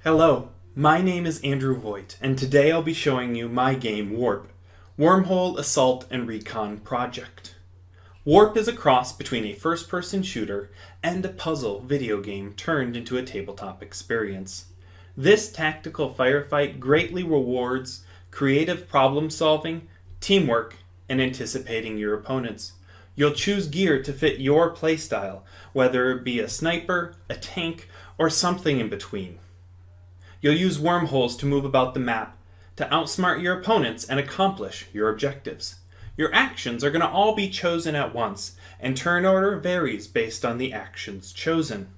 Hello, my name is Andrew Voigt, and today I'll be showing you my game W.A.R.P, Wormhole Assault and Recon Project. W.A.R.P is a cross between a first-person shooter and a puzzle video game turned into a tabletop experience. This tactical firefight greatly rewards creative problem-solving, teamwork, and anticipating your opponents. You'll choose gear to fit your playstyle, whether it be a sniper, a tank, or something in between. You'll use wormholes to move about the map, to outsmart your opponents and accomplish your objectives. Your actions are going to all be chosen at once, and turn order varies based on the actions chosen.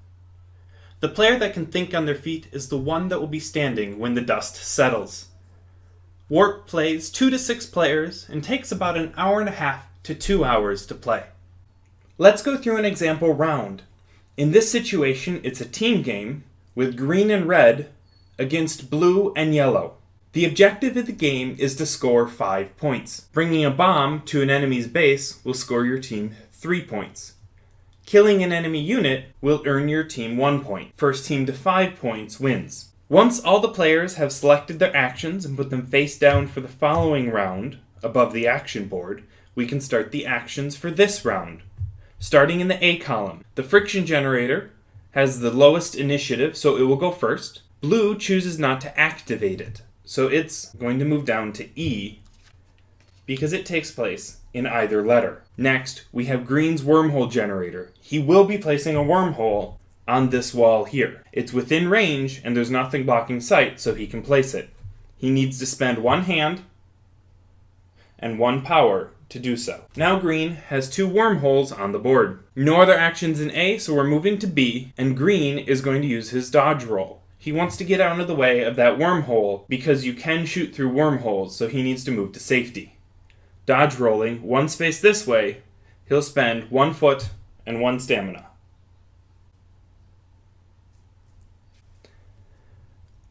The player that can think on their feet is the one that will be standing when the dust settles. W.A.R.P plays 2 to 6 players and takes about an hour and a half to 2 hours to play. Let's go through an example round. In this situation, it's a team game with green and red against blue and yellow. The objective of the game is to score 5 points. Bringing a bomb to an enemy's base will score your team 3 points. Killing an enemy unit will earn your team 1 point. First team to 5 points wins. Once all the players have selected their actions and put them face down for the following round, above the action board, we can start the actions for this round. Starting in the A column, the friction generator has the lowest initiative, so it will go first. Blue chooses not to activate it, so it's going to move down to E because it takes place in either letter. Next, we have Green's wormhole generator. He will be placing a wormhole on this wall here. It's within range and there's nothing blocking sight, so he can place it. He needs to spend 1 hand and 1 power to do so. Now Green has 2 wormholes on the board. No other actions in A, so we're moving to B, and Green is going to use his dodge roll. He wants to get out of the way of that wormhole because you can shoot through wormholes, so he needs to move to safety. Dodge rolling 1 space this way, he'll spend 1 foot and 1 stamina.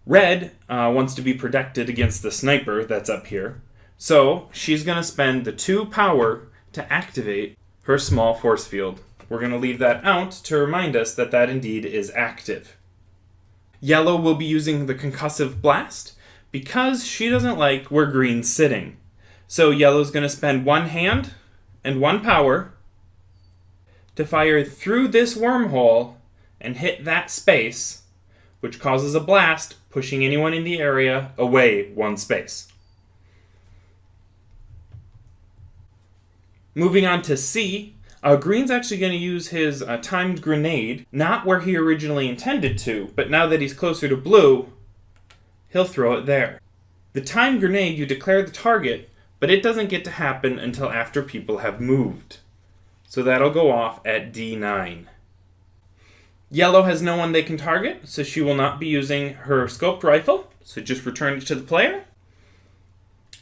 Red wants to be protected against the sniper that's up here, so she's going to spend the 2 power to activate her small force field. We're going to leave that out to remind us that that indeed is active. Yellow will be using the concussive blast because she doesn't like where Green's sitting. So Yellow's going to spend 1 hand and 1 power to fire through this wormhole and hit that space, which causes a blast, pushing anyone in the area away 1 space. Moving on to C, Green's actually going to use his timed grenade, not where he originally intended to, but now that he's closer to blue, he'll throw it there. The timed grenade, you declare the target, but it doesn't get to happen until after people have moved. So that'll go off at D9. Yellow has no one they can target, so she will not be using her scoped rifle, so just return it to the player.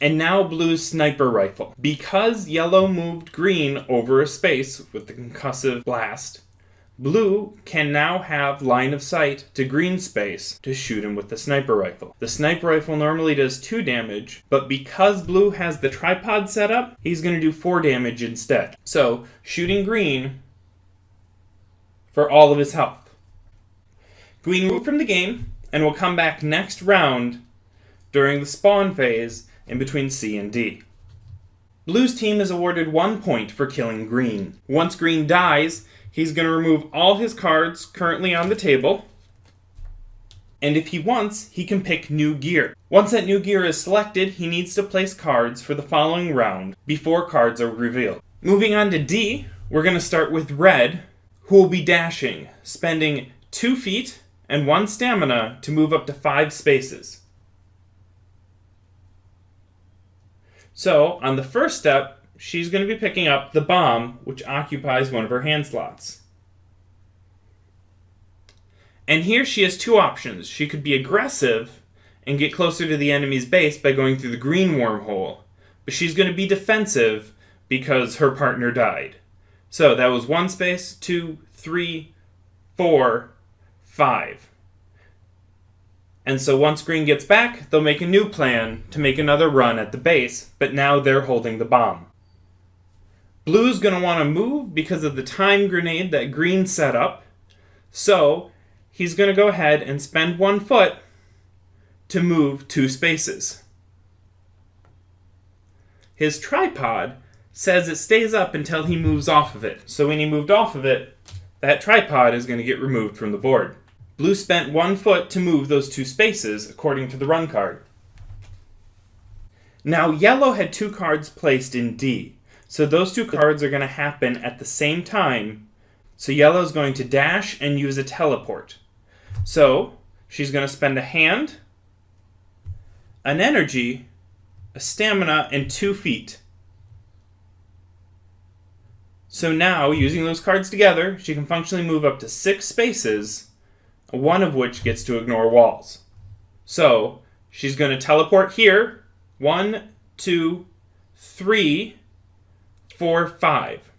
And now Blue's sniper rifle. Because Yellow moved Green over a space with the concussive blast, Blue can now have line of sight to Green's space to shoot him with the sniper rifle. The sniper rifle normally does 2 damage, but because Blue has the tripod set up, he's going to do 4 damage instead. So, shooting Green for all of his health. Green moved from the game and will come back next round during the spawn phase in between C and D. Blue's team is awarded 1 point for killing Green. Once Green dies, he's going to remove all his cards currently on the table, and if he wants, he can pick new gear. Once that new gear is selected, he needs to place cards for the following round before cards are revealed. Moving on to D, we're going to start with Red, who will be dashing, spending 2 feet and 1 stamina to move up to 5 spaces. So, on the first step, she's going to be picking up the bomb, which occupies one of her hand slots. And here she has 2 options. She could be aggressive and get closer to the enemy's base by going through the green wormhole, but she's going to be defensive because her partner died. So that was 1 space, 2, 3, 4, 5. And so once Green gets back, they'll make a new plan to make another run at the base, but now they're holding the bomb. Blue's going to want to move because of the time grenade that Green set up. So he's going to go ahead and spend 1 foot to move 2 spaces. His tripod says it stays up until he moves off of it. So when he moved off of it, that tripod is going to get removed from the board. Blue spent 1 foot to move those 2 spaces, according to the run card. Now, yellow had 2 cards placed in D. So those 2 cards are going to happen at the same time. So yellow is going to dash and use a teleport. So she's going to spend a hand, an energy, a stamina, and 2 feet. So now, using those cards together, she can functionally move up to 6 spaces, 1 of which gets to ignore walls. So she's going to teleport here. 1, 2, 3, 4, 5.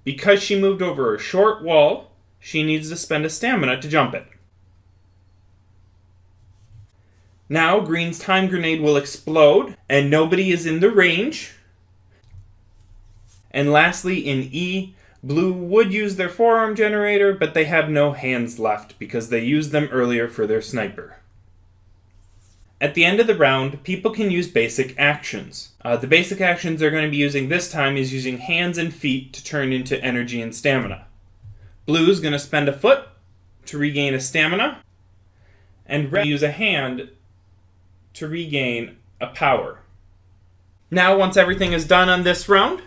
Because she moved over a short wall, she needs to spend a stamina to jump it. Now, green's time grenade will explode, and nobody is in the range. And lastly, in E, blue would use their forearm generator, but they have no hands left because they used them earlier for their sniper. At the end of the round, people can use basic actions. The basic actions they're going to be using this time is using hands and feet to turn into energy and stamina. Blue's going to spend a foot to regain a stamina, and red use a hand to regain a power. Now, once everything is done on this round,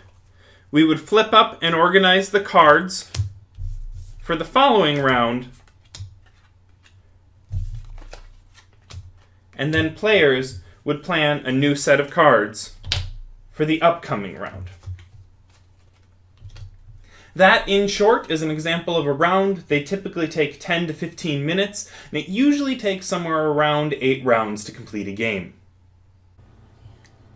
we would flip up and organize the cards for the following round, and then players would plan a new set of cards for the upcoming round. That, in short, is an example of a round. They typically take 10 to 15 minutes, and it usually takes somewhere around 8 rounds to complete a game.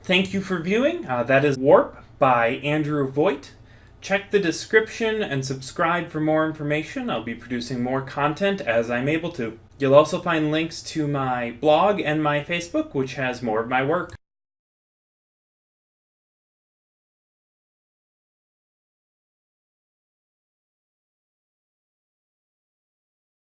Thank you for viewing. That is W.A.R.P by Andrew Voigt. Check the description and subscribe for more information. I'll be producing more content as I'm able to. You'll also find links to my blog and my Facebook, which has more of my work.